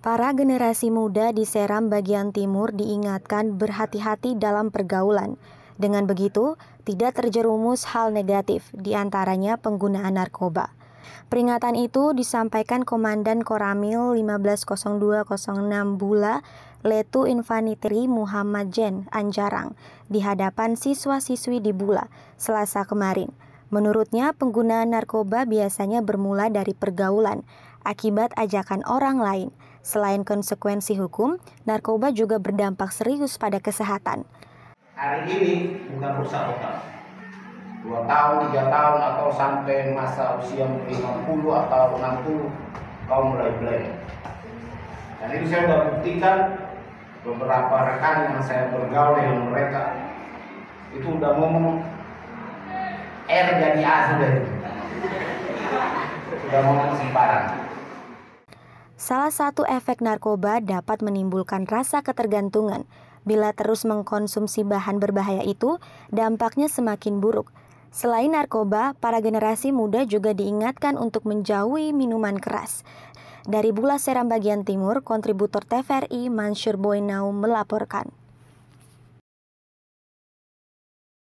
Para generasi muda di Seram bagian timur diingatkan berhati-hati dalam pergaulan. Dengan begitu, tidak terjerumus hal negatif, diantaranya penggunaan narkoba. Peringatan itu disampaikan Komandan Koramil 150206 Bula, Letu Infanteri Muhammad Jen Anjarang, di hadapan siswa-siswi di Bula, Selasa kemarin. Menurutnya, penggunaan narkoba biasanya bermula dari pergaulan, akibat ajakan orang lain. Selain konsekuensi hukum, narkoba juga berdampak serius pada kesehatan. Hari ini bukan rusak total. 2 tahun, 3 tahun, atau sampai masa usia 50 atau 60, kau mulai belajar. Dan itu saya sudah buktikan, beberapa rekan yang saya bergaul dengan mereka, itu udah ngomong, R jadi A sudah itu. Sudah ngomong sembarang. Salah satu efek narkoba dapat menimbulkan rasa ketergantungan. Bila terus mengkonsumsi bahan berbahaya itu, dampaknya semakin buruk. Selain narkoba, para generasi muda juga diingatkan untuk menjauhi minuman keras. Dari Bula Seram bagian timur, kontributor TVRI Mansur Boynau melaporkan.